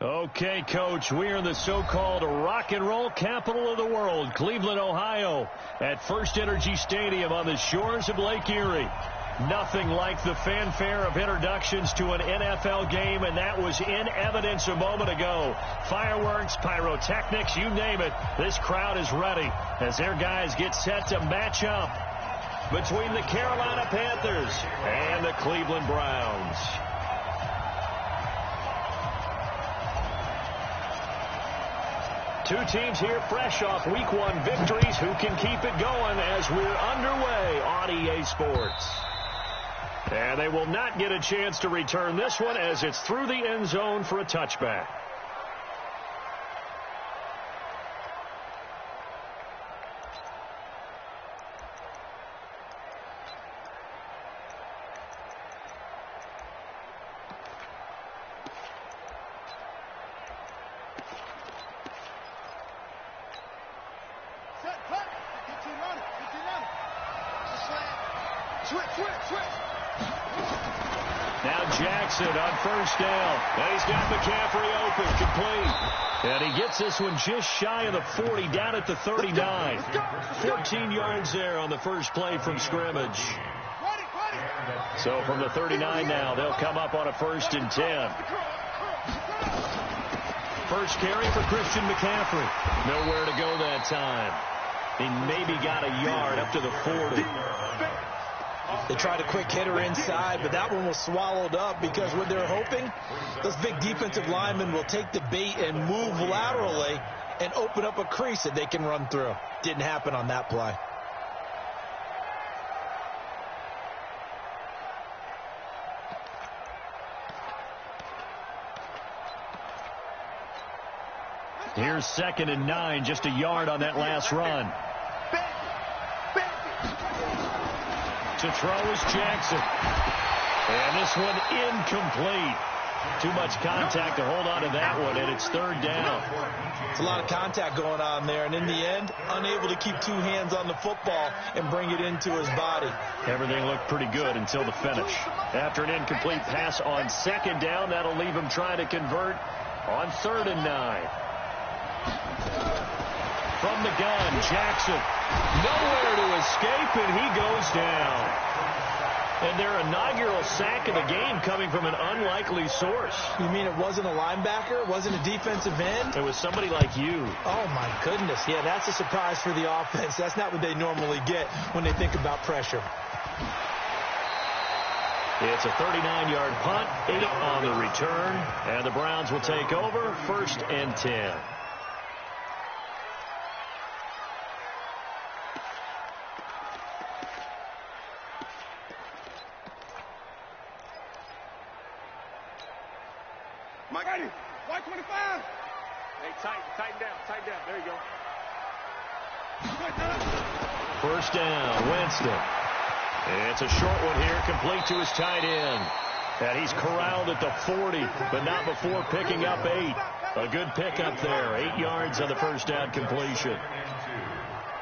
Okay, Coach, we're in the so-called rock and roll capital of the world, Cleveland, Ohio, at First Energy Stadium on the shores of Lake Erie. Nothing like the fanfare of introductions to an NFL game, and that was in evidence a moment ago. Fireworks, pyrotechnics, you name it. This crowd is ready as their guys get set to match up between the Carolina Panthers and the Cleveland Browns. Two teams here fresh off Week 1 victories. Who can keep it going as we're underway on EA Sports? And they will not get a chance to return this one as it's through the end zone for a touchback. Now Jackson on first down. And he's got McCaffrey open, complete. And he gets this one just shy of the 40, down at the 39. 14 yards there on the first play from scrimmage. So from the 39 now, they'll come up on a 1st and 10. First carry for Christian McCaffrey. Nowhere to go that time. He maybe got a yard up to the 40. They tried a quick hitter inside, but that one was swallowed up because what they're hoping, those big defensive linemen will take the bait and move laterally and open up a crease that they can run through. Didn't happen on that play. Here's 2nd and 9, just a yard on that last run. To throw is Jackson. And this one incomplete. Too much contact to hold on to that one, and it's 3rd down. It's a lot of contact going on there, and in the end, unable to keep 2 hands on the football and bring it into his body. Everything looked pretty good until the finish. After an incomplete pass on 2nd down, that'll leave him trying to convert on 3rd and 9. From the gun, Jackson. Nowhere to escape, and he goes down. And their inaugural sack of the game coming from an unlikely source. You mean it wasn't a linebacker? It wasn't a defensive end? It was somebody like you. Oh, my goodness. Yeah, that's a surprise for the offense. That's not what they normally get when they think about pressure. It's a 39-yard punt, 8 on the return, and the Browns will take over 1st and 10. White 25. Hey, tighten down. There you go. 1st down, Winston. It's a short one here, complete to his tight end. And he's corralled at the 40, but not before picking up 8. A good pickup there, 8 yards on the 1st down completion.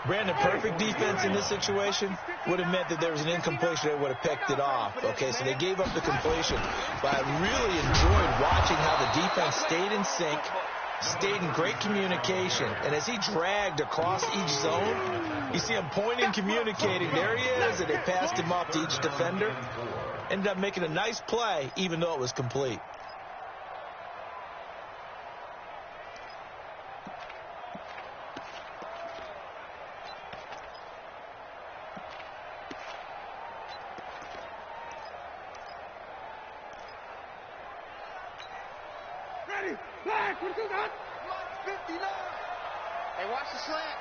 Brandon, perfect defense in this situation would have meant that there was an incompletion. They would have picked it off. Okay, so they gave up the completion. But I really enjoyed watching how the defense stayed in sync, stayed in great communication. And as he dragged across each zone, you see him pointing, communicating. There he is, and they passed him off to each defender. Ended up making a nice play, even though it was complete. Black, what is that? 59. Hey, watch the slant.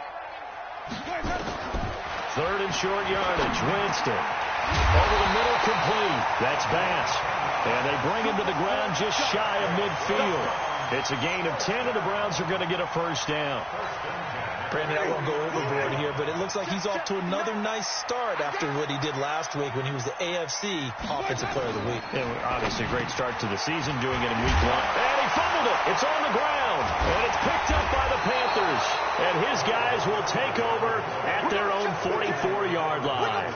3rd and short yardage. Winston. Over the middle, complete. That's Bass. And they bring him to the ground just shy of midfield. It's a gain of 10, and the Browns are going to get a 1st down. Brandon, I won't go overboard here, but it looks like he's off to another nice start after what he did last week when he was the AFC Offensive Player of the Week. Yeah, obviously a great start to the season, doing it in Week 1. And he fumbled it. It's on the ground. And it's picked up by the Panthers. And his guys will take over at their own 44-yard line.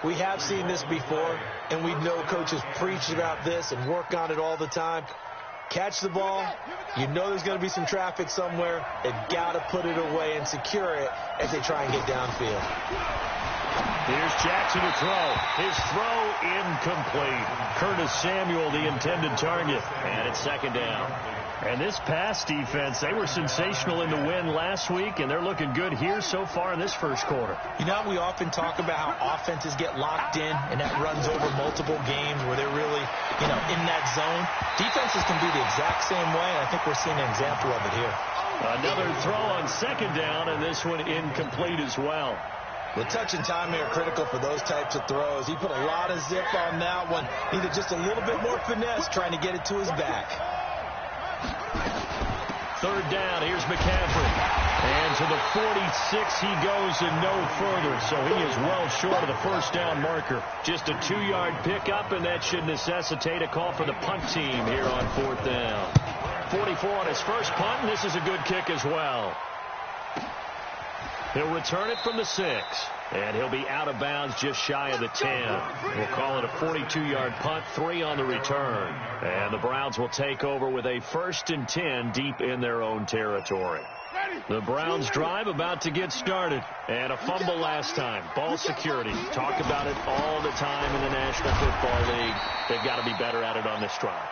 We have seen this before, and we know coaches preach about this and work on it all the time. Catch the ball. You know there's going to be some traffic somewhere. They've got to put it away and secure it as they try and get downfield. Here's Jackson to throw. His throw incomplete. Curtis Samuel, the intended target. And it's second down. And this pass defense, they were sensational in the win last week, and they're looking good here so far in this first quarter. You know, we often talk about how offenses get locked in, and that runs over multiple games where they're really, in that zone. Defenses can be the exact same way, and I think we're seeing an example of it here. Another throw on second down, and this one incomplete as well. The touch and timing are critical for those types of throws. He put a lot of zip on that one. Needed just a little bit more finesse trying to get it to his back. Third down, here's McCaffrey. And to the 46 he goes and no further. So he is well short of the first down marker. Just a 2-yard pickup, and that should necessitate a call for the punt team here on fourth down. 44 on his first punt, and this is a good kick as well. He'll return it from the 6. And he'll be out of bounds just shy of the 10. We'll call it a 42-yard punt, 3 on the return. And the Browns will take over with a 1st and 10 deep in their own territory. The Browns drive about to get started. And a fumble last time. Ball security. Talk about it all the time in the National Football League. They've got to be better at it on this drive.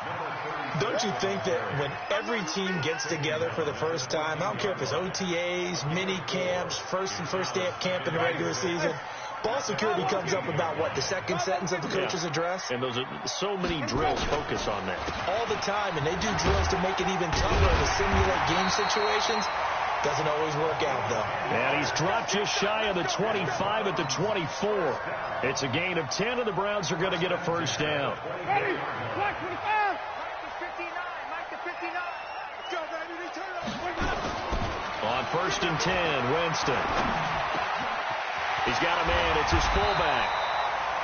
Don't you think that when every team gets together for the first time, I don't care if it's OTAs, mini camps, first day of camp in the regular season, ball security comes up about, what, the second sentence of the coach's address? And those are so many drills focus on that. All the time, and they do drills to make it even tougher to simulate game situations. Doesn't always work out, though. And he's dropped just shy of the 25 at the 24. It's a gain of 10, and the Browns are going to get a first down. Ready? Black 25. Mike to 59. Let's go, baby. Return up. On 1st and 10, Winston. He's got a man. It's his fullback.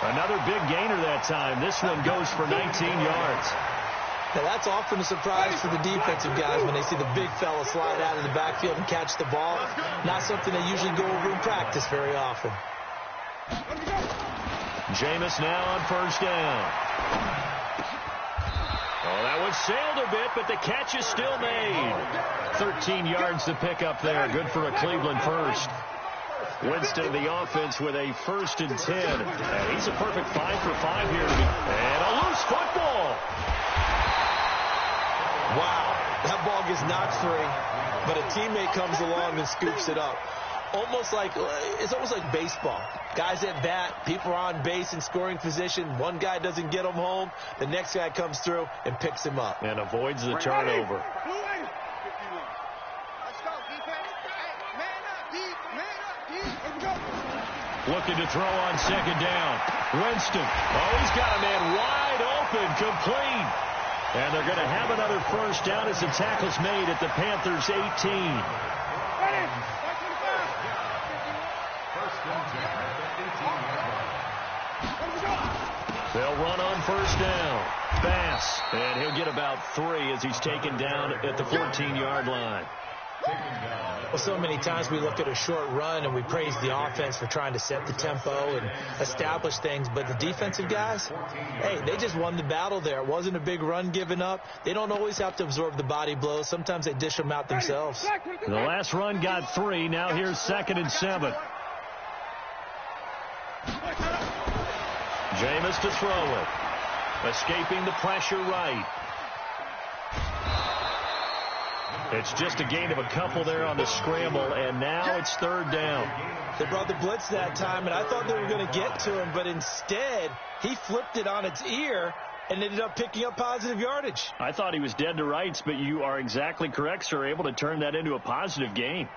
Another big gainer that time. This one goes for 19 yards. Now, that's often a surprise for the defensive guys when they see the big fella slide out of the backfield and catch the ball. Not something they usually go over in practice very often. Jameis now on 1st down. Oh, that one sailed a bit, but the catch is still made. 13 yards to pick up there. Good for a Cleveland first. Winston, the offense, with a 1st and 10. And he's a perfect 5 for 5 here. And a loose football. Wow, that ball gets knocked free, but a teammate comes along and scoops it up. It's almost like baseball. Guys at bat, people are on base in scoring position. One guy doesn't get him home. The next guy comes through and picks him up. And avoids the turnover. Let's go, defense. Hey, man up, deep. Let's go. Looking to throw on second down. Winston. Oh, he's got a man wide open, complete. And they're going to have another first down as the tackle's made at the Panthers' 18. They'll run on 1st down. Bass. And he'll get about 3 as he's taken down at the 14-yard line. Well, so many times we look at a short run and we praise the offense for trying to set the tempo and establish things, but the defensive guys, hey, they just won the battle there. It wasn't a big run given up. They don't always have to absorb the body blows. Sometimes they dish them out themselves. The last run got 3. Now here's 2nd and 7. Jameis to throw it. Escaping the pressure right. It's just a gain of a couple there on the scramble, and now it's 3rd down. They brought the blitz that time, and I thought they were going to get to him, but instead he flipped it on its ear and ended up picking up positive yardage. I thought he was dead to rights, but you are exactly correct, sir, able to turn that into a positive gain.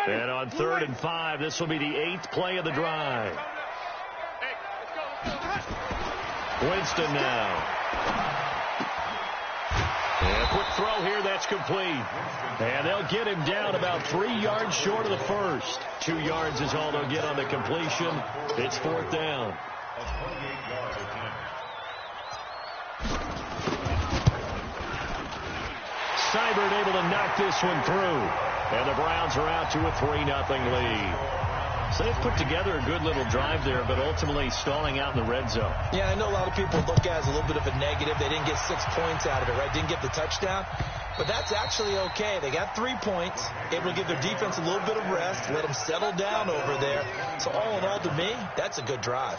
And on 3rd and 5, this will be the 8th play of the drive. Winston now. And a quick throw here, that's complete. And they'll get him down about 3 yards short of the first. 2 yards is all they'll get on the completion. It's 4th down. Seibert able to knock this one through. And the Browns are out to a 3-0 lead. So they've put together a good little drive there, but ultimately stalling out in the red zone. Yeah, I know a lot of people look at it as a little bit of a negative. They didn't get 6 points out of it, right? Didn't get the touchdown. But that's actually okay. They got 3 points, able to give their defense a little bit of rest, let them settle down over there. So all in all, to me, that's a good drive.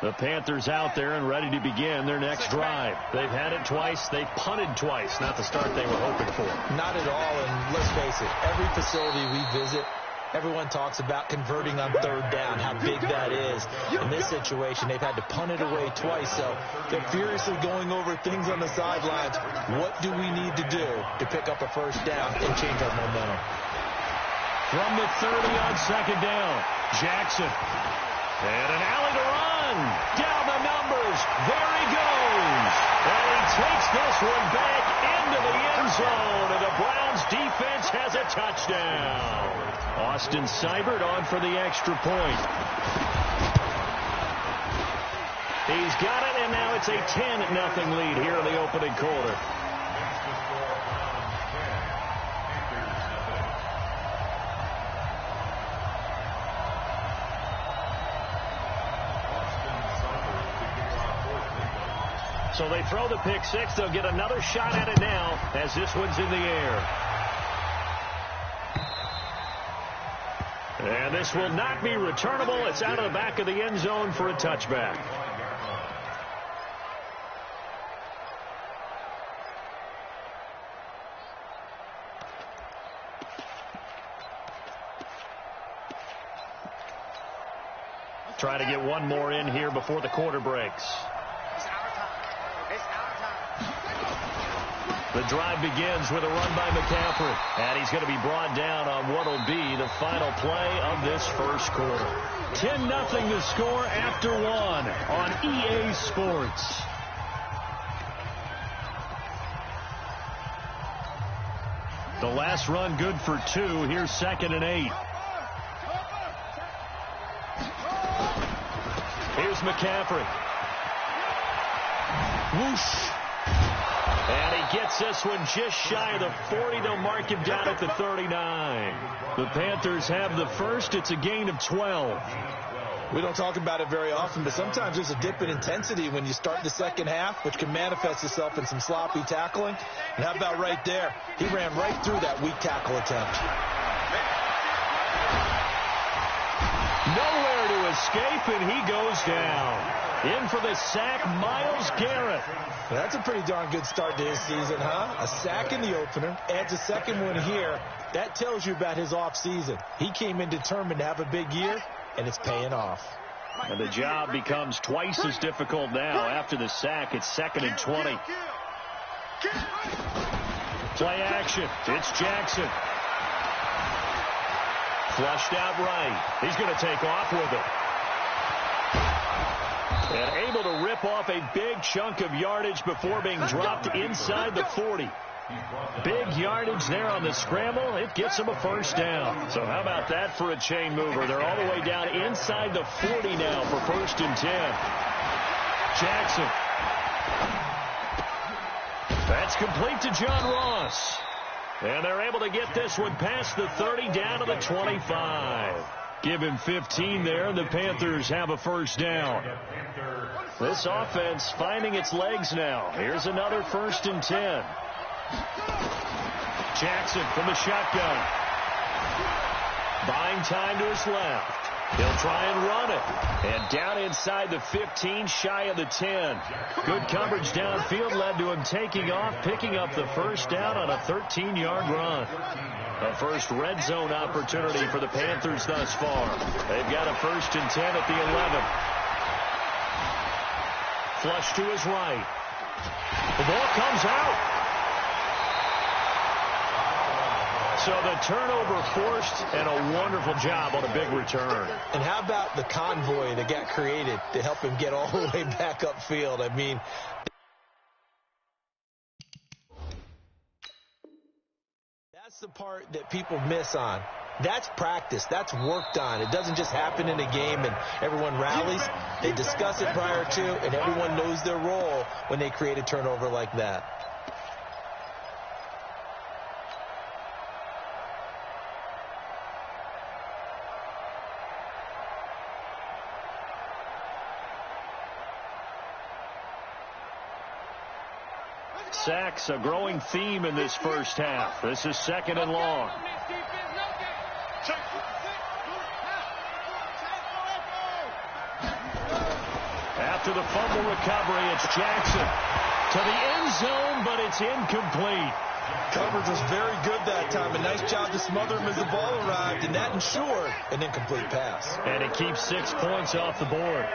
The Panthers out there and ready to begin their next drive. They've had it twice. They've punted twice. Not the start they were hoping for. Not at all. And let's face it, every facility we visit, everyone talks about converting on 3rd down, how big that is. In this situation, they've had to punt it away twice. So they're furiously going over things on the sidelines. What do we need to do to pick up a 1st down and change our momentum? From the 30 on 2nd down, Jackson. And an alley to run. Down the numbers. There he goes. And he takes this one back into the end zone. And the Browns defense has a touchdown. Austin Seibert on for the extra point. He's got it, and now it's a 10-0 lead here in the opening quarter. So they throw the pick six. They'll get another shot at it now as this one's in the air. And this will not be returnable. It's out of the back of the end zone for a touchback. Try to get one more in here before the quarter breaks. The drive begins with a run by McCaffrey. And he's going to be brought down on what will be the final play of this first quarter. 10-0 the score after 1 on EA Sports. The last run good for 2. Here's 2nd and 8. Here's McCaffrey. Whoosh. And he gets this one just shy of the 40. They'll mark him down at the 39. The Panthers have the first. It's a gain of 12. We don't talk about it very often, but sometimes there's a dip in intensity when you start the second half, which can manifest itself in some sloppy tackling. And how about right there? He ran right through that weak tackle attempt. Nowhere to escape, and he goes down. In for the sack, Myles Garrett. That's a pretty darn good start to his season, huh? A sack in the opener, adds a second one here. That tells you about his offseason. He came in determined to have a big year, and it's paying off. And the job becomes twice as difficult now. After the sack, it's 2nd and 20. Play action. It's Jackson. Flushed out right. He's going to take off with it. And able to rip off a big chunk of yardage before being dropped inside the 40. Big yardage there on the scramble. It gets him a 1st down. So how about that for a chain mover? They're all the way down inside the 40 now for 1st and 10. Jackson. That's complete to John Ross. And they're able to get this one past the 30 down to the 25. Give him 15 there, and the Panthers have a 1st down. This offense finding its legs now. Here's another 1st and 10. Jackson from the shotgun. Buying time to his left. He'll try and run it. And down inside the 15, shy of the 10. Good coverage downfield led to him taking off, picking up the 1st down on a 13-yard run. A first red zone opportunity for the Panthers thus far. They've got a 1st and 10 at the 11. Flush to his right. The ball comes out. So the turnover forced, and a wonderful job on a big return. And how about the convoy that got created to help him get all the way back upfield? I mean, That's the part that people miss on. That's practice. That's worked on. It doesn't just happen in a game and everyone rallies. They discuss it prior to, and everyone knows their role when they create a turnover like that. Sacks, a growing theme in this first half. This is 2nd and long. After the fumble recovery, it's Jackson to the end zone, but it's incomplete. Coverage was very good that time. A nice job to smother him as the ball arrived, and that ensured an incomplete pass. And it keeps 6 points off the board.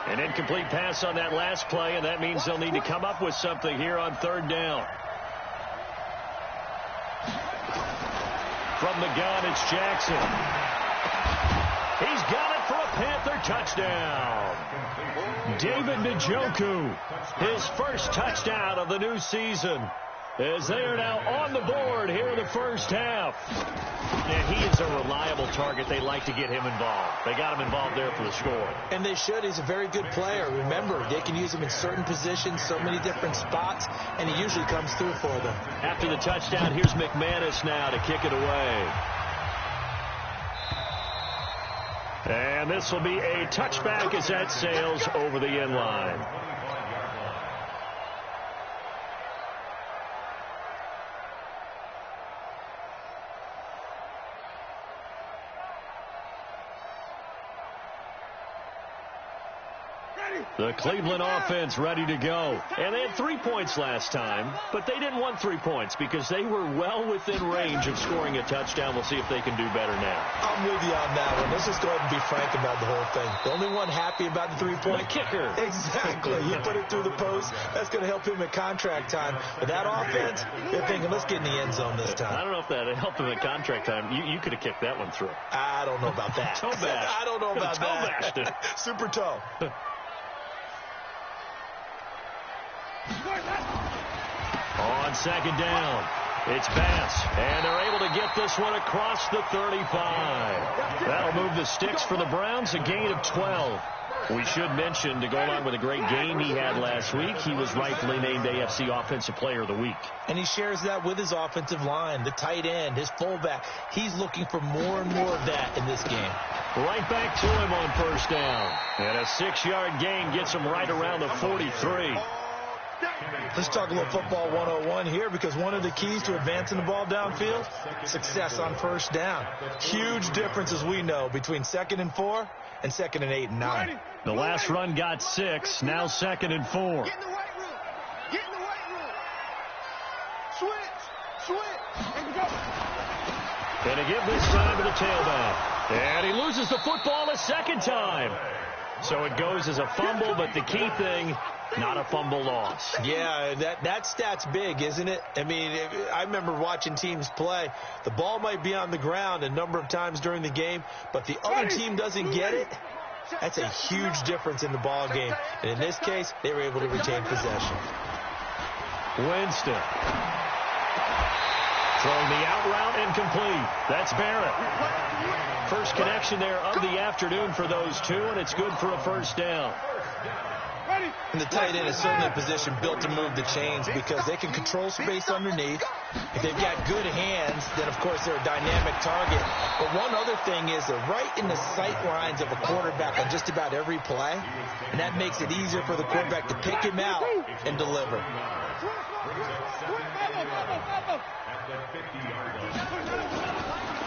An incomplete pass on that last play, and that means they'll need to come up with something here on 3rd down. From the gun, it's Jackson. He's got it for a Panther touchdown. David Njoku, his first touchdown of the new season, as they are now on the board here in the first half. And he is a reliable target. They like to get him involved. They got him involved there for the score. And they should. He's a very good player. Remember, they can use him in certain positions, so many different spots, and he usually comes through for them. After the touchdown, here's McManus now to kick it away. And this will be a touchback as that sails over the end line. The Cleveland offense ready to go. And they had 3 points last time, but they didn't want 3 points because they were well within range of scoring a touchdown. We'll see if they can do better now. I'm with you on that one. Let's just go ahead and be frank about the whole thing. The only one happy about the 3-point. The kicker. Exactly. He put it through the post. That's going to help him at contract time. But that offense, they're thinking, let's get in the end zone this time. I don't know if that helped him at contract time. You could have kicked that one through. I don't know about that. Toe bash. I don't know about toe that. Bashed it. Super toe. On 2nd down, it's Bass, and they're able to get this one across the 35. That'll move the sticks for the Browns, a gain of 12. We should mention, to go along with a great game he had last week, he was rightfully named AFC Offensive Player of the Week. And he shares that with his offensive line, the tight end, his fullback. He's looking for more and more of that in this game. Right back to him on 1st down. And a 6-yard gain gets him right around the 43. Let's talk a little football 101 here, because one of the keys to advancing the ball downfield, success on 1st down. Huge difference, as we know, between 2nd and 4 and 2nd and 8 and 9. The last run got 6, now 2nd and 4. Get in the weight room. Get in the weight room. Switch, and go. And to give this time to the tailback. And he loses the football a 2nd time. So it goes as a fumble, but the key thing, not a fumble loss. Yeah, that stat's big, isn't it? I mean, I remember watching teams play. The ball might be on the ground a number of times during the game, but the other team doesn't get it. That's a huge difference in the ball game. And in this case, they were able to retain possession. Winston. Throwing the out route incomplete. That's Barrett. First connection there of the afternoon for those two, and it's good for a 1st down. And the tight end is certainly a position built to move the chains, because they can control space underneath. If they've got good hands, then, of course, they're a dynamic target. But one other thing is they're right in the sight lines of a quarterback on just about every play, and that makes it easier for the quarterback to pick him out and deliver.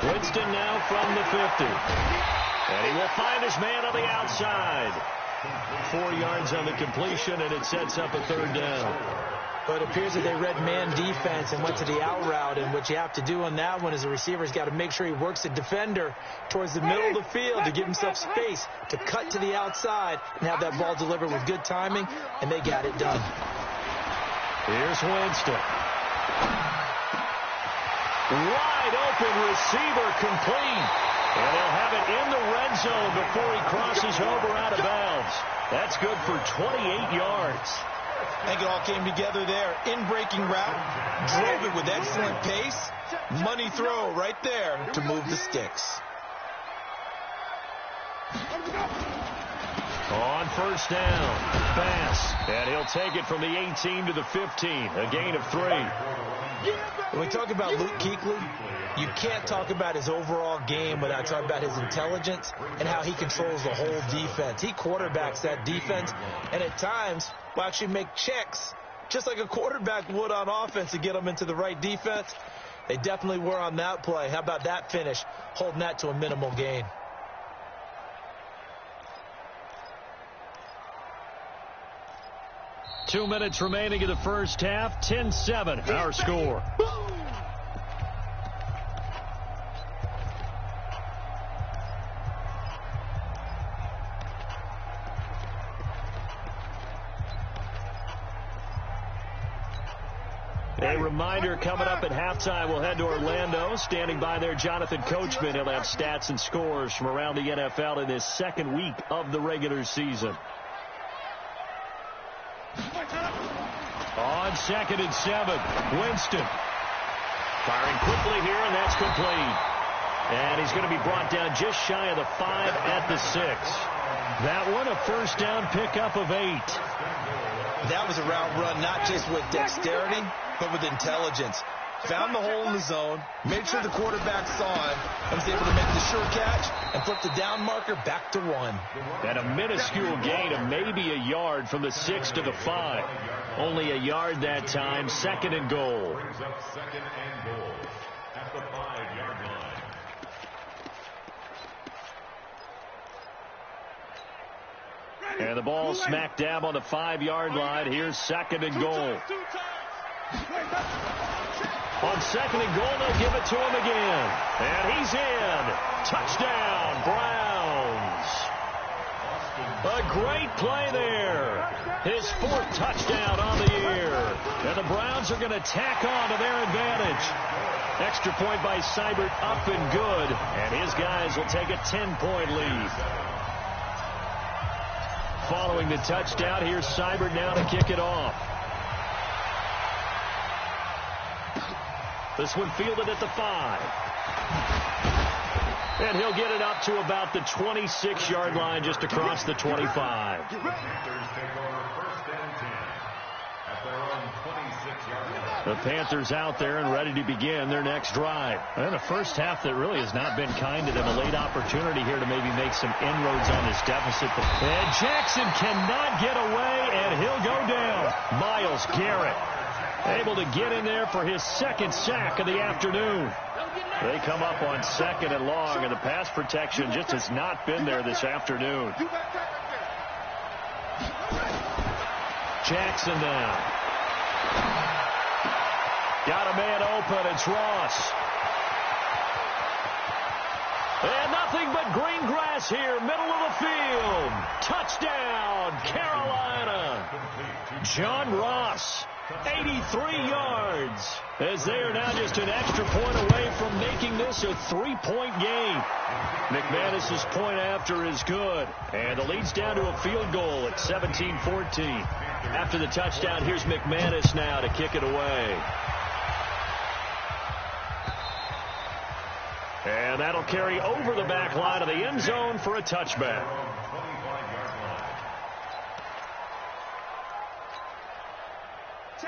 Winston now from the 50. And he will find his man on the outside. 4 yards on the completion, and it sets up a 3rd down. But it appears that they read man defense and went to the out route, and what you have to do on that one is the receiver's got to make sure he works the defender towards the middle of the field to give himself space to cut to the outside and have that ball delivered with good timing, and they got it done. Here's Winston. Wide open receiver, complete. And they'll have it in the red zone before he crosses over out of bounds. That's good for 28 yards. I think it all came together there. In-breaking route, drove it with excellent pace. Money throw right there to move the sticks. On first down, Bass, and he'll take it from the 18 to the 15, a gain of 3. When we talk about Luke Kuechly, you can't talk about his overall game without talking about his intelligence and how he controls the whole defense. He quarterbacks that defense, and at times will actually make checks, just like a quarterback would on offense to get them into the right defense. They definitely were on that play. How about that finish, holding that to a minimal gain? Two minutes remaining in the first half. 10-7, our score. A reminder, coming up at halftime, we'll head to Orlando. Standing by there, Jonathan Coachman. He'll have stats and scores from around the NFL in this second week of the regular season. On 2nd and 7, Winston. Firing quickly here, and that's complete. And he's going to be brought down just shy of the 5 at the 6. That one, a first down pickup of 8. That was a route run not just with dexterity, but with intelligence. Found the hole in the zone, made sure the quarterback saw him, and was able to make the sure catch and flip the down marker back to 1. And a minuscule gain of maybe a yard from the 6 to the 5. Only a yard that time, 2nd and goal. Second and goal at the 5-yard line. And the ball smack dab on the 5-yard line. Here's 2nd and goal. On 2nd and goal, they'll give it to him again. And he's in. Touchdown, Browns. A great play there. His 4th touchdown on the year. And the Browns are going to tack on to their advantage. Extra point by Seibert, up and good. And his guys will take a 10-point lead. Following the touchdown, here's Seibert now to kick it off. This one fielded at the 5. And he'll get it up to about the 26-yard line, just across the 25. The Panthers out there and ready to begin their next drive. And a first half that really has not been kind to them. A late opportunity here to maybe make some inroads on this deficit. And Jackson cannot get away, and he'll go down. Myles Garrett able to get in there for his 2nd sack of the afternoon. They come up on 2nd and long, and the pass protection just has not been there this afternoon. Jackson now. Got a man open. It's Ross. And nothing but green grass here, middle of the field. Touchdown, Carolina. John Ross, 83 yards, as they are now just an extra point away from making this a 3-point game. McManus's point after is good, and the lead's down to a field goal at 17-14. After the touchdown, here's McManus now to kick it away. And that'll carry over the back line of the end zone for a touchback.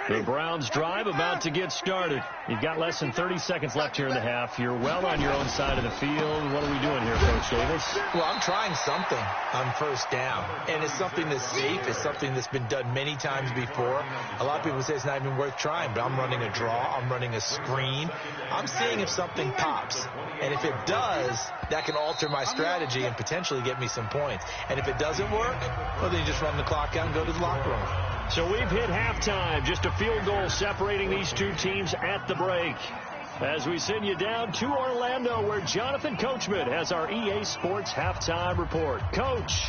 The Browns drive about to get started. You've got less than 30 seconds left here in the half. You're well on your own side of the field. What are we doing here, Coach Davis? Well, I'm trying something on first down. And it's something that's safe. It's something that's been done many times before. A lot of people say it's not even worth trying, but I'm running a draw. I'm running a screen. I'm seeing if something pops. And if it does, that can alter my strategy and potentially get me some points. And if it doesn't work, well, then you just run the clock out and go to the locker room. So we've hit halftime. Just a field goal separating these two teams at the break. As we send you down to Orlando, where Jonathan Coachman has our EA Sports halftime report. Coach.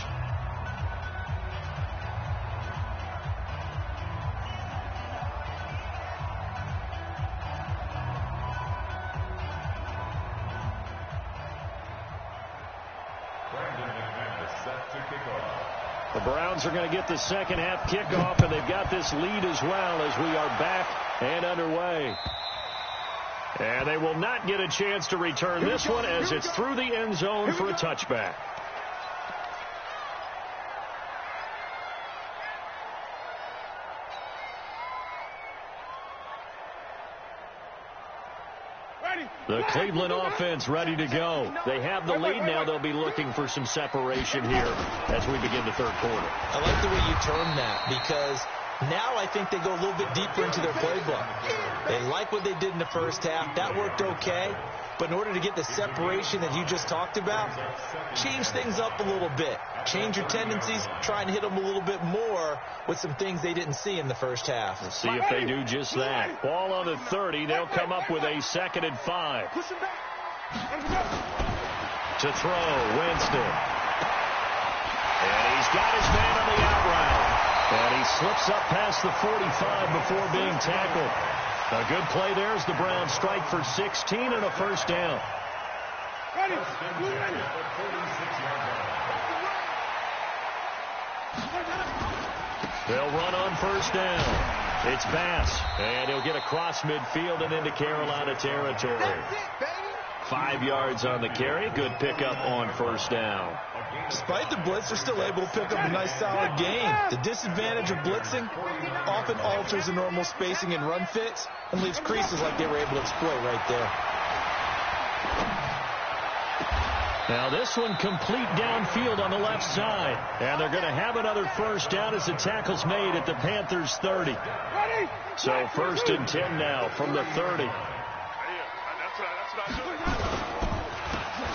Brandon McManus set to kick off. The Browns are going to get the second half kickoff, and they've got this lead as well as we are back and underway. And they will not get a chance to return this one as it's through the end zone for a touchback. The Cleveland offense ready to go. They have the lead now. They'll be looking for some separation here as we begin the third quarter. I like the way you term that, because now I think they go a little bit deeper into their playbook. They like what they did in the first half. That worked okay. But in order to get the separation that you just talked about, change things up a little bit. Change your tendencies. Try and hit them a little bit more with some things they didn't see in the first half. We'll see if they do just that. Ball on the 30. They'll come up with a 2nd and 5. To throw, Winston. And he's got his man on the out route. And he slips up past the 45 before being tackled. A good play there as the Browns strike for 16 and a first down. They'll run on first down. It's Bass, and he'll get across midfield and into Carolina territory. 5 yards on the carry. Good pickup on first down. Despite the blitz, they're still able to pick up a nice, solid gain. The disadvantage of blitzing often alters the normal spacing and run fits and leaves creases like they were able to exploit right there. Now this one complete downfield on the left side. And they're going to have another first down as the tackle's made at the Panthers' 30. So 1st and 10 now from the 30.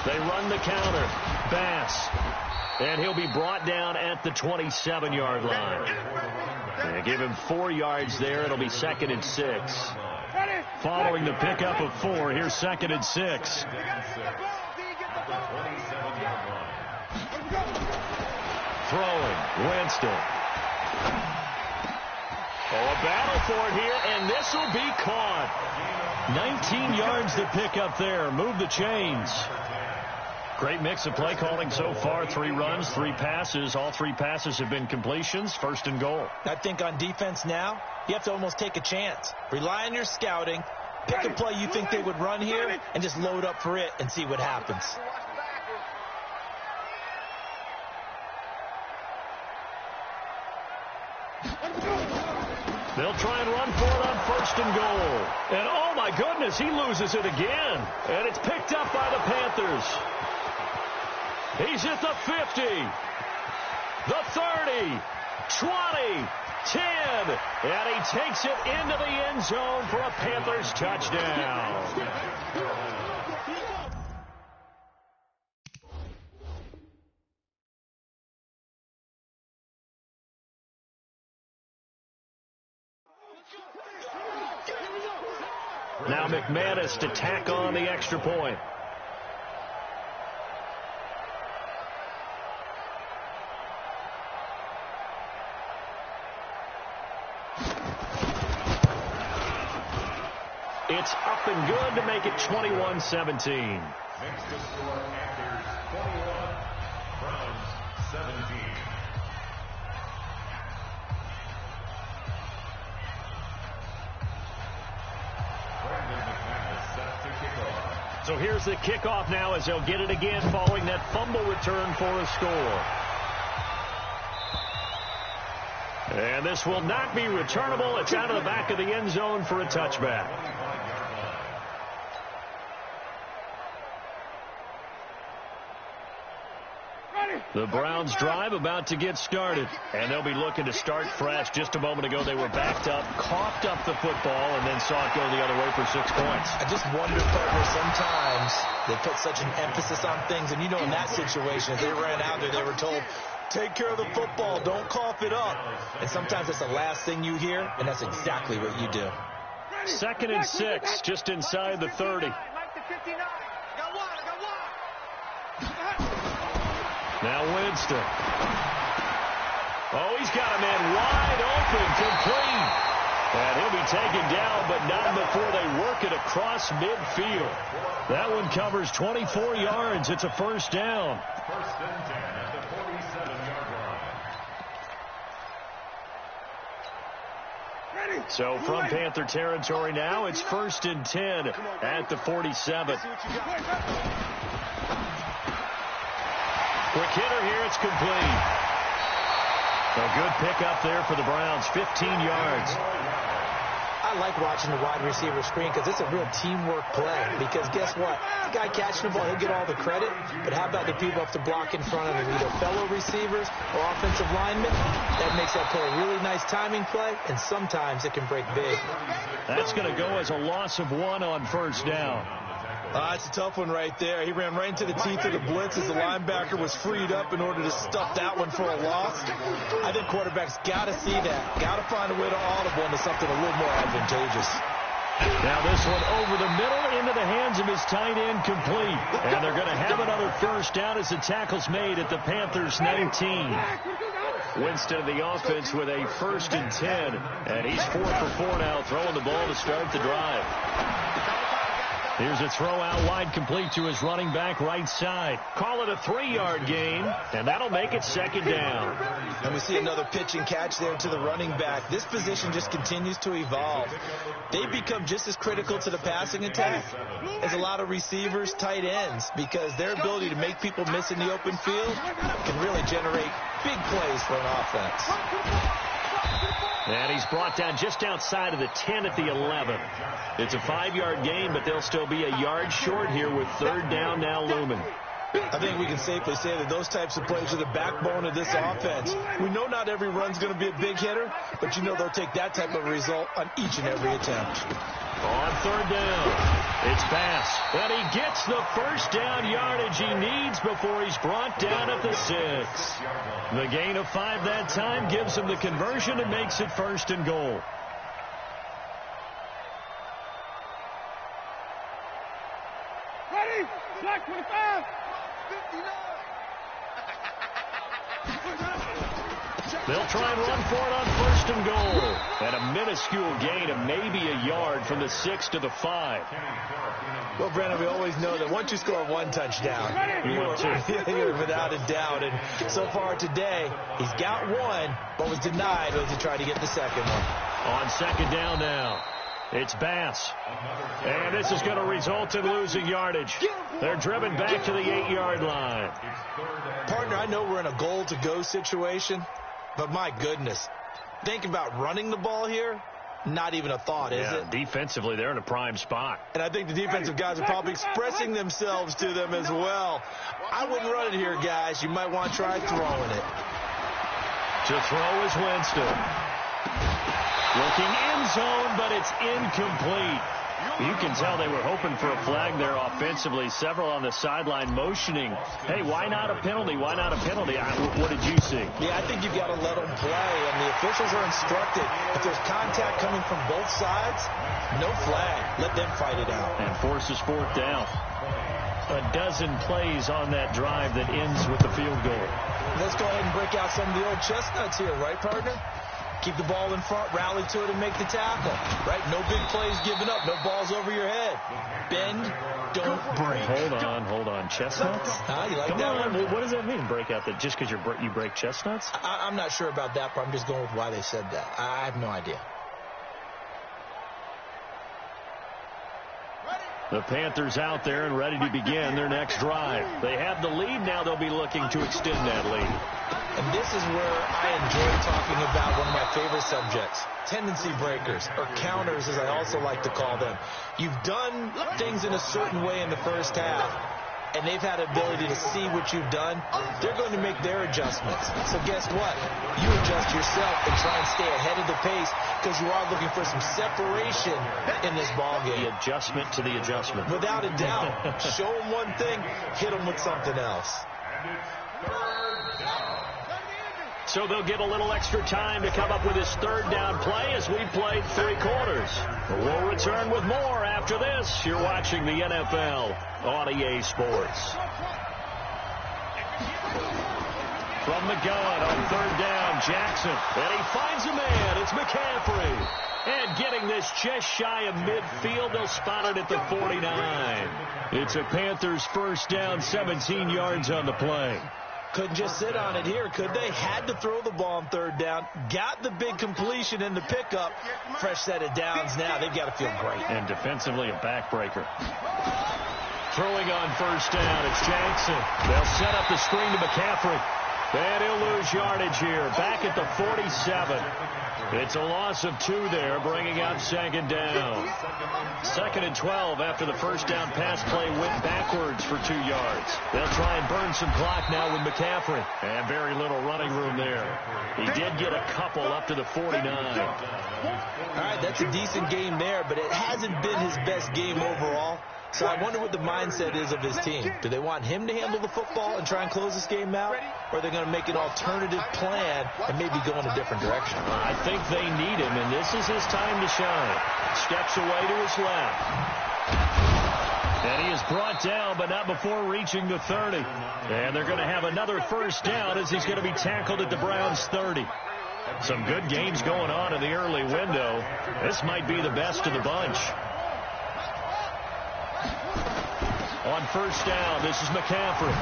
They run the counter. Bass. And he'll be brought down at the 27-yard line. And give him 4 yards there. It'll be 2nd and 6. Following the pickup of 4, here's 2nd and 6. Throwing. Winston. Oh, a battle for it here, and this will be caught. 19 yards to pick up there. Move the chains. Great mix of play calling so far. 3 runs, 3 passes. All 3 passes have been completions. 1st and goal. I think on defense now, you have to almost take a chance. Rely on your scouting. Pick a play you think they would run here and just load up for it and see what happens. They'll try and run for it on 1st and goal. And oh my goodness, he loses it again. And it's picked up by the Panthers. He's at the 50, the 30, 20, 10, and he takes it into the end zone for a Panthers touchdown. Now McManus to tack on the extra point. It's up and good to make it 21-17. Next to score Panthers 21, Browns 17. So here's the kickoff now as they'll get it again following that fumble return for a score. And this will not be returnable. It's out of the back of the end zone for a touchback. The Browns drive about to get started, and they'll be looking to start fresh. Just a moment ago, they were backed up, coughed up the football, and then saw it go the other way for 6 points. I just wonder, partner, sometimes they put such an emphasis on things, and you know in that situation, if they ran out there, they were told, take care of the football, don't cough it up. And sometimes that's the last thing you hear, and that's exactly what you do. 2nd and 6, just inside the 30. Now Winston. Oh, he's got a man wide open, complete. And he'll be taken down, but not before they work it across midfield. That one covers 24 yards. It's a first down. 1st and 10 at the 47-yard line. So from Panther territory now, it's 1st and 10 at the 47. Quick hitter here, it's complete. A good pickup there for the Browns, 15 yards. I like watching the wide receiver screen because it's a real teamwork play. Because guess what? The guy catching the ball, he'll get all the credit. But how about the people up to block in front of him? Either fellow receivers or offensive linemen. That makes that play a really nice timing play, and sometimes it can break big. That's going to go as a loss of 1 on 1st down. It's a tough one right there. He ran right into the teeth of the blitz as the linebacker was freed up in order to stuff that one for a loss. I think quarterbacks got to see that. Got to find a way to audible into something a little more advantageous. Now this one over the middle into the hands of his tight end, complete. And they're going to have another 1st down as the tackle's made at the Panthers' 19. Winston of the offense with a 1st and 10. And he's 4 for 4 now, throwing the ball to start the drive. Here's a throw out wide, complete to his running back right side. Call it a 3-yard gain, and that'll make it 2nd down. And we see another pitch and catch there to the running back. This position just continues to evolve. They become just as critical to the passing attack as a lot of receivers, tight ends, because their ability to make people miss in the open field can really generate big plays for an offense. And he's brought down just outside of the 10 at the 11. It's a 5-yard gain, but they'll still be a yard short here with 3rd down now looming. I think we can safely say that those types of plays are the backbone of this offense. We know not every run's going to be a big hitter, but you know they'll take that type of result on each and every attempt. On 3rd down, it's Bass. And he gets the 1st down yardage he needs before he's brought down at the 6. The gain of 5 that time gives him the conversion and makes it 1st and goal. Ready? Black 25. They'll try and run for it on 1st and goal. And a minuscule gain of maybe a yard from the 6 to the 5. Well, Brandon, we always know that once you score 1 touchdown, you're without a doubt. And so far today, he's got 1, but was denied as he tried to get the 2nd one. On 2nd down now, it's Bass. And this is going to result in losing yardage. They're driven back to the 8-yard line. Partner, I know we're in a goal-to-go situation, but my goodness, think about running the ball here. Not even a thought, is it? Defensively, they're in a prime spot. And I think the defensive guys are probably expressing themselves to them as well. I wouldn't run it here, guys. You might want to try throwing it. To throw is Winston. Looking in zone, but it's incomplete. You can tell they were hoping for a flag there offensively. Several on the sideline motioning. Hey, why not a penalty? Why not a penalty? What did you see? Yeah, I think you've got to let them play. And the officials are instructed, if there's contact coming from both sides, no flag. Let them fight it out. And forces 4th down. A dozen plays on that drive that ends with the field goal. Let's go ahead and break out some of the old chestnuts here, right, partner? Keep the ball in front, rally to it, and make the tackle. Right? No big plays given up. No balls over your head. Bend, don't break. Hold on. Chestnuts? You like Come that on. one? What does that mean, break out? That just because you break chestnuts? I'm not sure about that, but I'm just going with why they said that. I have no idea. The Panthers out there and ready to begin their next drive. They have the lead. Now they'll be looking to extend that lead. And this is where I enjoy talking about one of my favorite subjects, tendency breakers, or counters as I also like to call them. You've done things in a certain way in the first half, and they've had the ability to see what you've done. They're going to make their adjustments. So guess what? You adjust yourself and try and stay ahead of the pace because you are looking for some separation in this ballgame. The adjustment to the adjustment. Without a doubt. Show them one thing, hit them with something else. So they'll get a little extra time to come up with his 3rd down play as we played 3 quarters. We'll return with more after this. You're watching the NFL on EA Sports. From the gun on 3rd down, Jackson. And he finds a man. It's McCaffrey. And getting this just shy of midfield, they'll spot it at the 49. It's a Panthers 1st down, 17 yards on the play. Couldn't just sit on it here, could they? Had to throw the ball on third down. Got the big completion in the pickup. Fresh set of downs now. They've got to feel great. And defensively, a backbreaker. Throwing on first down, it's Jackson. They'll set up the screen to McCaffrey. And he'll lose yardage here. Back at the 47. It's a loss of 2 there, bringing up second down. 2nd and 12 after the first down pass play went backwards for 2 yards. They'll try and burn some clock now with McCaffrey. And very little running room there. He did get a couple up to the 49. All right, that's a decent game there, but it hasn't been his best game overall. So I wonder what the mindset is of his team. Do they want him to handle the football and try and close this game out? Or are they going to make an alternative plan and maybe go in a different direction? I think they need him, and this is his time to shine. Steps away to his left. And he is brought down, but not before reaching the 30. And they're going to have another first down as he's going to be tackled at the Browns' 30. Some good games going on in the early window. This might be the best of the bunch. On first down, this is McCaffrey.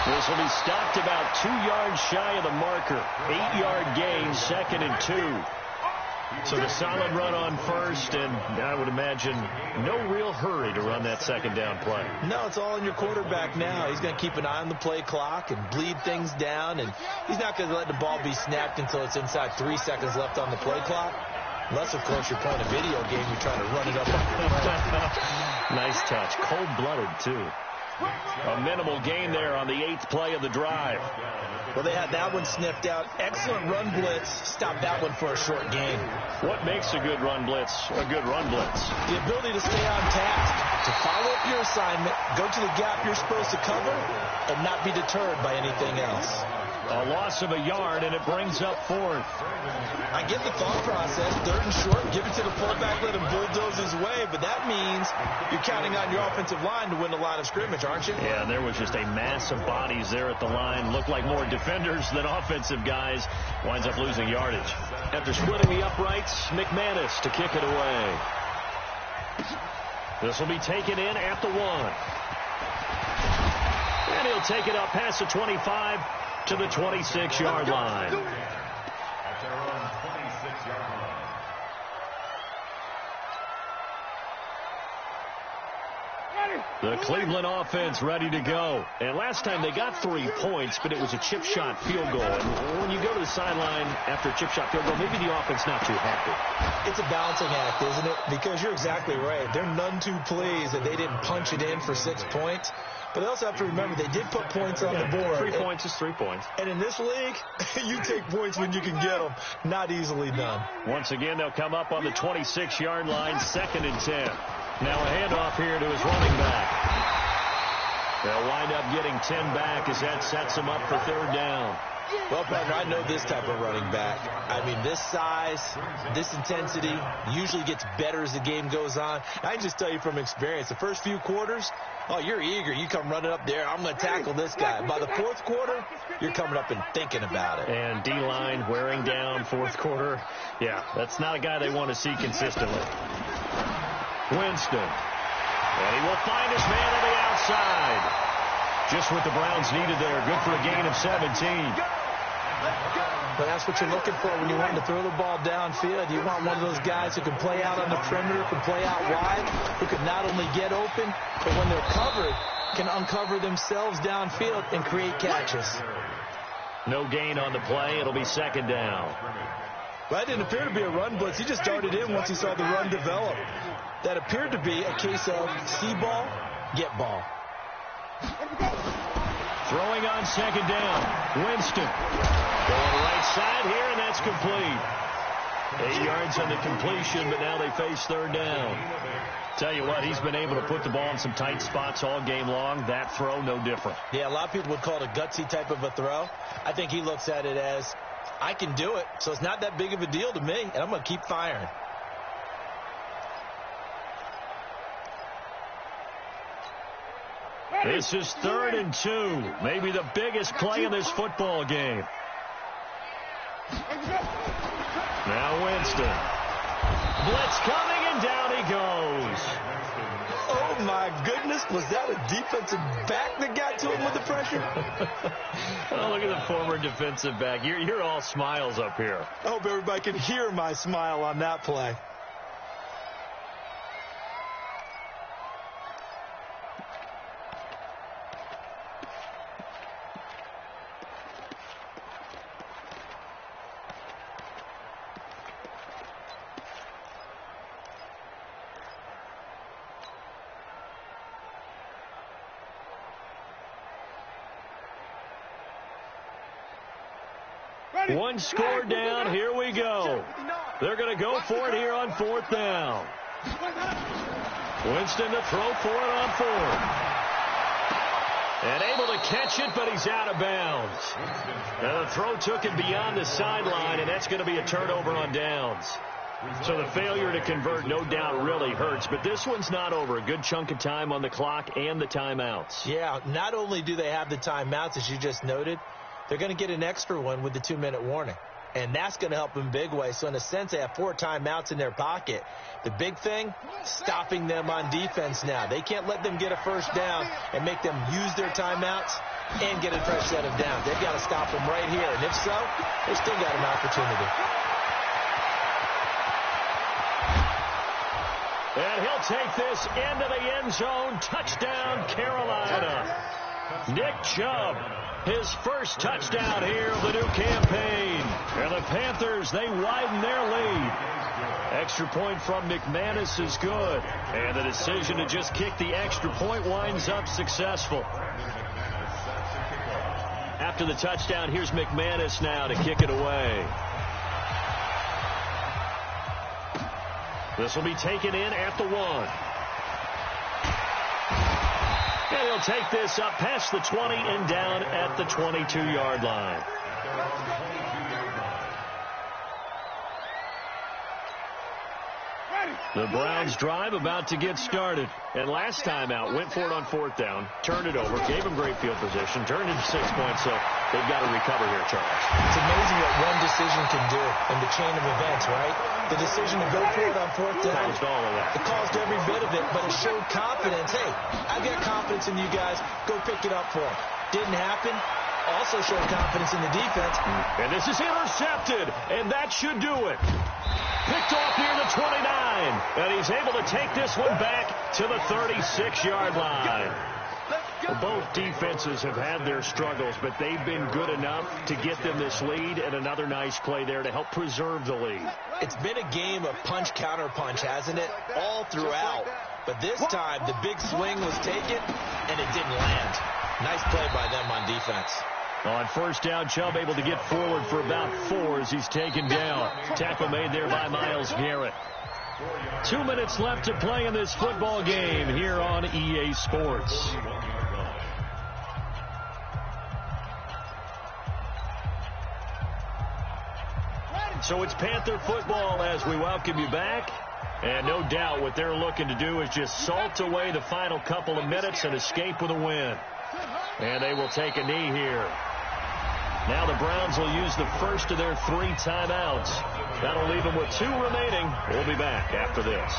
This will be stopped about 2 yards shy of the marker. 8-yard gain, 2nd and 2. So the solid run on first, and I would imagine no real hurry to run that second down play. No, it's all in your quarterback now. He's going to keep an eye on the play clock and bleed things down, and he's not going to let the ball be snapped until it's inside 3 seconds left on the play clock. Unless, of course, you're playing a video game, you're trying to run it up on the Nice touch. Cold-blooded, too. A minimal gain there on the 8th play of the drive. Well, they had that one sniffed out. Excellent run blitz. Stop that one for a short gain. What makes a good run blitz a good run blitz? The ability to stay on task, to follow up your assignment, go to the gap you're supposed to cover, and not be deterred by anything else. A loss of a yard, and it brings up 4th. I get the thought process. 3rd and short, give it to the fullback, let him bulldoze his way, but that means you're counting on your offensive line to win the line of scrimmage, aren't you? Yeah, there was just a mass of bodies there at the line. Looked like more defenders than offensive guys. Winds up losing yardage. After splitting the uprights, McManus to kick it away. This will be taken in at the 1. And he'll take it up past the 25 to the 26-yard line. At their own 26-yard line. The Cleveland offense ready to go. And last time they got 3 points, but it was a chip shot field goal. And when you go to the sideline after a chip shot field goal, maybe the offense not too happy. It's a balancing act, isn't it? Because you're exactly right. They're none too pleased that they didn't punch it in for 6 points. But they also have to remember they did put points on the board. 3 points is 3 points. And in this league, you take points when you can get them. Not easily done. Once again, they'll come up on the 26-yard line, 2nd and 10. Now a handoff here to his running back. They'll wind up getting 10 back as that sets them up for 3rd down. Well, partner, I know this type of running back. I mean, this size, this intensity usually gets better as the game goes on. I can just tell you from experience, the first few quarters, oh, you're eager. You come running up there. I'm going to tackle this guy. By the 4th quarter, you're coming up and thinking about it. And D-line wearing down 4th quarter. Yeah, that's not a guy they want to see consistently. Winston. And he will find his man on the outside. Just what the Browns needed there. Good for a gain of 17. But that's what you're looking for when you want to throw the ball downfield. You want one of those guys who can play out on the perimeter, can play out wide, who can not only get open, but when they're covered, can uncover themselves downfield and create catches. No gain on the play. It'll be 2nd down. Well, that didn't appear to be a run blitz. He just darted in once he saw the run develop. That appeared to be a case of see ball, get ball. Throwing on 2nd down. Winston. Going right side here, and that's complete. 8 yards on the completion, but now they face 3rd down. Tell you what, he's been able to put the ball in some tight spots all game long. That throw, no different. Yeah, a lot of people would call it a gutsy type of a throw. I think he looks at it as, I can do it, so it's not that big of a deal to me, and I'm going to keep firing. This is 3rd and 2. Maybe the biggest play in this football game. Now Winston. Blitz coming, and down he goes. Oh, my goodness. Was that a defensive back that got to him with the pressure? Oh, look at the former defensive back. You're all smiles up here. I hope everybody can hear my smile on that play. One score down. Here we go. They're going to go for it here on 4th down. Winston to throw for it on 4th. And able to catch it, but he's out of bounds. Now the throw took it beyond the sideline, and that's going to be a turnover on downs. So the failure to convert, no doubt, really hurts. But this one's not over. A good chunk of time on the clock and the timeouts. Yeah, not only do they have the timeouts, as you just noted, they're going to get an extra one with the 2-minute warning. And that's going to help in big way. So in a sense, they have 4 timeouts in their pocket. The big thing, stopping them on defense now. They can't let them get a first down and make them use their timeouts and get a fresh set of downs. They've got to stop them right here. And if so, they still got an opportunity. And he'll take this into the end zone. Touchdown, Carolina. Nick Chubb, his first touchdown here of the new campaign. And the Panthers, they widen their lead. Extra point from McManus is good. And the decision to just kick the extra point winds up successful. After the touchdown, here's McManus now to kick it away. This will be taken in at the 1. And he'll take this up past the 20 and down at the 22-yard line. The Browns drive about to get started. And last time out, went for it on 4th down, turned it over, gave him great field position, turned into 6 points, so they've got to recover here, Charles. It's amazing what one decision can do in the chain of events, right? The decision to go for it on 4th down. Caused all of that. It caused every bit of it, but it showed confidence. Hey, I've got confidence in you guys. Go pick it up for them. Didn't happen. Also showed confidence in the defense. And this is intercepted, and that should do it. Picked off near the 29, and he's able to take this one back to the 36-yard line. Both defenses have had their struggles, but they've been good enough to get them this lead, and another nice play there to help preserve the lead. It's been a game of punch-counter-punch, hasn't it? All throughout. But this time, the big swing was taken, and it didn't land. Nice play by them on defense. On 1st down, Chubb able to get forward for about 4 as he's taken down. Tackle made there by Myles Garrett. 2 minutes left to play in this football game here on EA Sports. So it's Panther football as we welcome you back. And no doubt what they're looking to do is just salt away the final couple of minutes and escape with a win. And they will take a knee here. Now the Browns will use the first of their 3 timeouts. That'll leave them with 2 remaining. We'll be back after this.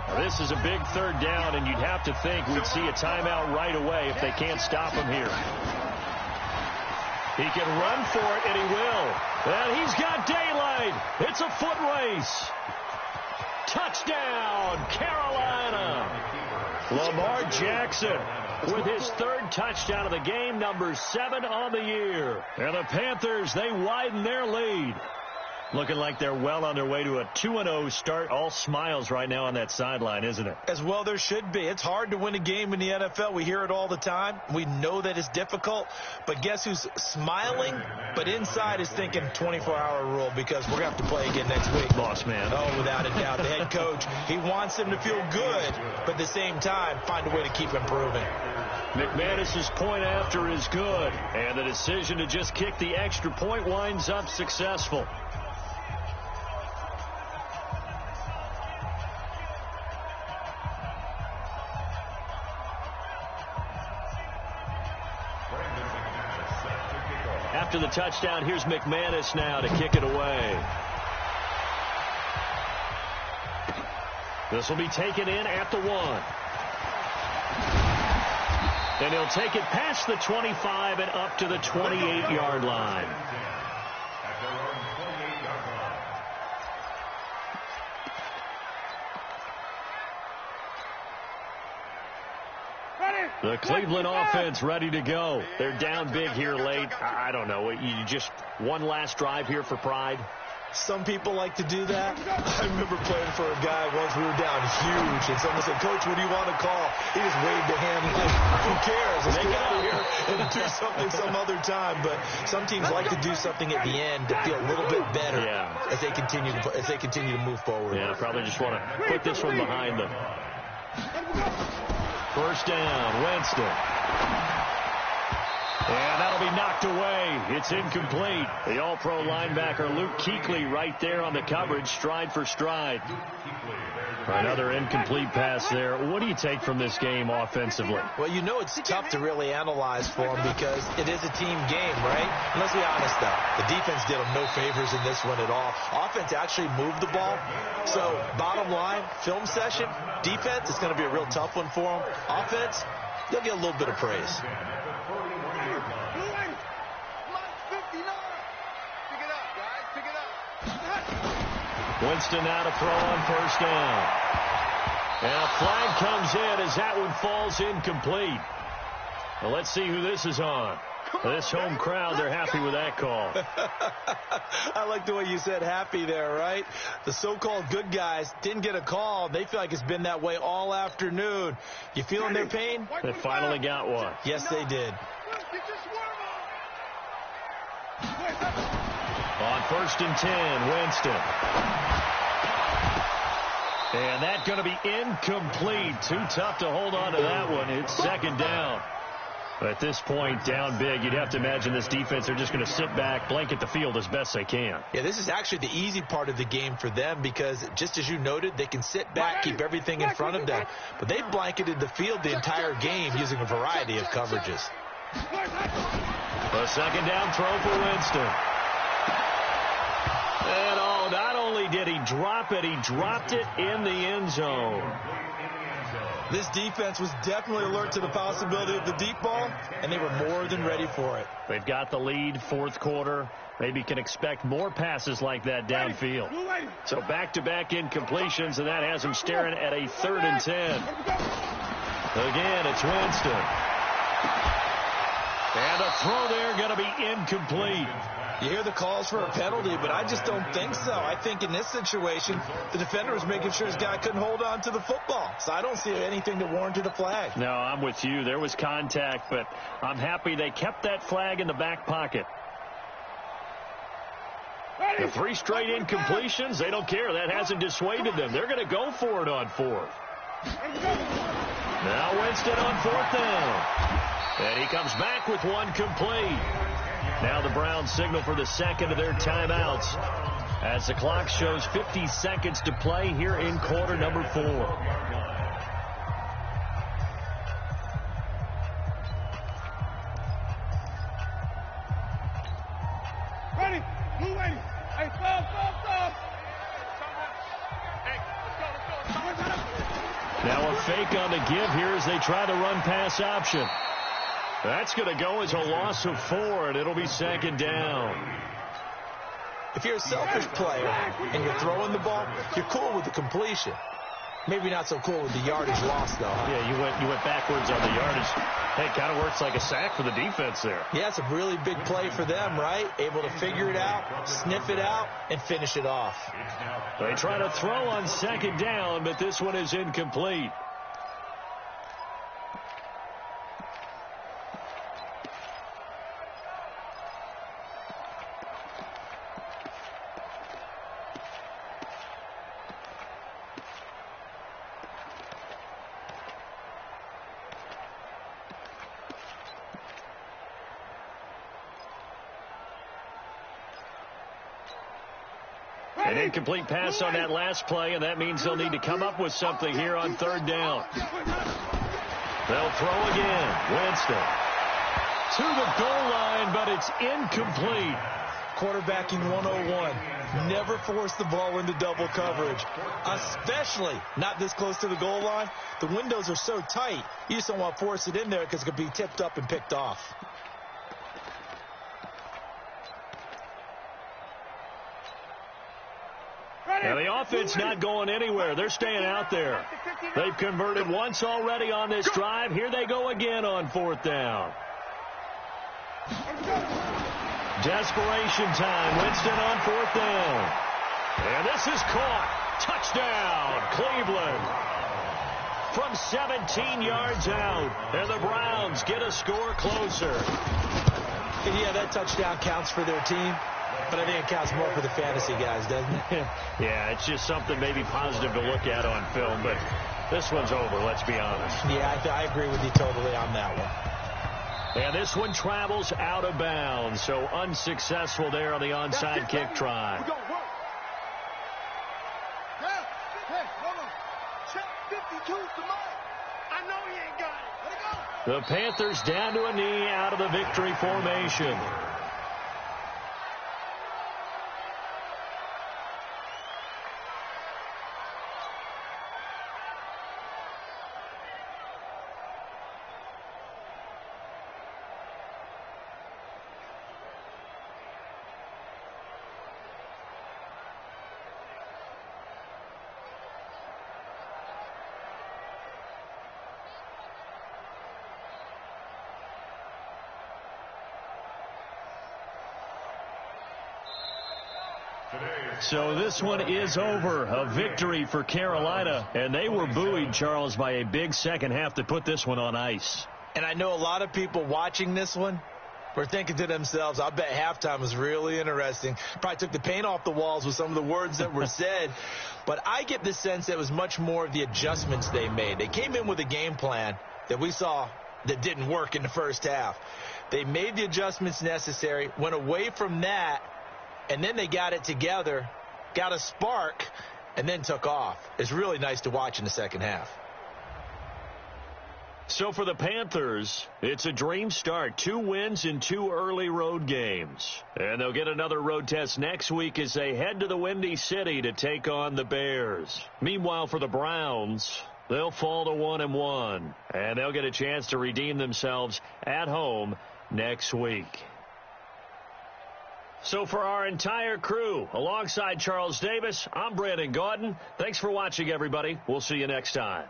Now this is a big 3rd down, and you'd have to think we'd see a timeout right away if they can't stop him here. He can run for it, and he will. And he's got daylight. It's a foot race. Touchdown, Carolina. Lamar Jackson with his 3rd touchdown of the game, number 7 on the year. And the Panthers, they widen their lead. Looking like they're well on their way to a 2-0 start. All smiles right now on that sideline, isn't it? As well there should be. It's hard to win a game in the NFL. We hear it all the time. We know that it's difficult. But guess who's smiling? But inside is thinking 24-hour rule because we're going to have to play again next week. Boss man. Oh, without a doubt. The head coach, he wants them to feel good, but at the same time, find a way to keep improving. McManus's point after is good. And the decision to just kick the extra point winds up successful. after the touchdown. Here's McManus now to kick it away. This will be taken in at the 1. And he'll take it past the 25 and up to the 28-yard line. The Cleveland offense ready to go. They're down big here late. I don't know. You just one last drive here for pride? Some people like to do that. I remember playing for a guy once. We were down huge, and someone said, "Coach, what do you want to call?" He just waved a hand like, "Who cares? Let's get out of here and do something some other time." But some teams like to do something at the end to feel a little bit better as they continue to move forward. Yeah, probably just want to put this one behind them. First down, Winston. And that'll be knocked away. It's incomplete. The all-pro linebacker Luke Kuechly right there on the coverage, stride for stride. Another incomplete pass there. What do you take from this game offensively? Well, you know it's tough to really analyze for them because it is a team game, right? And let's be honest, though. The defense did them no favors in this one at all. Offense actually moved the ball. So, bottom line, film session, defense is going to be a real tough one for them. Offense, they'll get a little bit of praise. Winston now to throw on first down. And a flag comes in as that one falls incomplete. Well, let's see who this is on. This home crowd, they're happy with that call. I like the way you said happy there, right? The so-called good guys didn't get a call. They feel like it's been that way all afternoon. You feeling their pain? They finally got one. Yes, they did. On first and 10, Winston. And that's going to be incomplete. Too tough to hold on to that one. It's second down. But at this point, down big, you'd have to imagine this defense, they're just going to sit back, blanket the field as best they can. Yeah, this is actually the easy part of the game for them because, just as you noted, they can sit back, keep everything in front of them. But they've blanketed the field the entire game using a variety of coverages. A second down throw for Winston. And not only did he drop it, he dropped it in the end zone. This defense was definitely alert to the possibility of the deep ball, and they were more than ready for it. They've got the lead, fourth quarter. Maybe can expect more passes like that downfield. So back-to-back incompletions, and that has them staring at a 3rd and 10. Again, it's Winston. And a throw there going to be incomplete. You hear the calls for a penalty, but I just don't think so. I think in this situation, the defender was making sure his guy couldn't hold on to the football. So I don't see anything that warranted a flag. No, I'm with you. There was contact, but I'm happy they kept that flag in the back pocket. The 3 straight incompletions, they don't care. That hasn't dissuaded them. They're going to go for it on 4th. Now Winston on 4th down. And he comes back with one complete. Now the Browns signal for the second of their timeouts as the clock shows 50 seconds to play here in quarter number 4. Ready? Blue ready. Hey, stop. Now a fake on the give here as they try the run-pass option. That's going to go as a loss of 4, and it'll be second down. If you're a selfish player and you're throwing the ball, you're cool with the completion. Maybe not so cool with the yardage loss, though. Huh? Yeah, you went backwards on the yardage. Hey, it kind of works like a sack for the defense there. Yeah, it's a really big play for them, right? Able to figure it out, sniff it out, and finish it off. They try to throw on second down, but this one is incomplete. An incomplete pass on that last play, and that means they'll need to come up with something here on 3rd down. They'll throw again. Winston to the goal line, but it's incomplete. Quarterbacking 101. Never force the ball into double coverage, especially not this close to the goal line. The windows are so tight, you just don't want to force it in there because it could be tipped up and picked off. Now the offense not going anywhere. They're staying out there. They've converted once already on this drive. Here they go again on fourth down. Desperation time. Winston on fourth down. And this is caught. Touchdown, Cleveland. From 17 yards out. And the Browns get a score closer. Yeah, that touchdown counts for their team. But I think it counts more for the fantasy guys, doesn't it? Yeah, it's just something maybe positive to look at on film. But this one's over, let's be honest. Yeah, I agree with you totally on that one. And this one travels out of bounds, so unsuccessful there on the onside kick try. The Panthers down to a knee out of the victory formation. So this one is over. A victory for Carolina. And they were buoyed, Charles, by a big second half to put this one on ice. And I know a lot of people watching this one were thinking to themselves, I bet halftime was really interesting. Probably took the paint off the walls with some of the words that were said. But I get the sense that it was much more of the adjustments they made. They came in with a game plan that we saw that didn't work in the first half. They made the adjustments necessary, went away from that, and then they got it together, got a spark, and then took off. It's really nice to watch in the second half. So for the Panthers, it's a dream start. 2 wins in 2 early road games. And they'll get another road test next week as they head to the Windy City to take on the Bears. Meanwhile, for the Browns, they'll fall to 1-1. And they'll get a chance to redeem themselves at home next week. So for our entire crew, alongside Charles Davis, I'm Brandon Gaudin. Thanks for watching, everybody. We'll see you next time.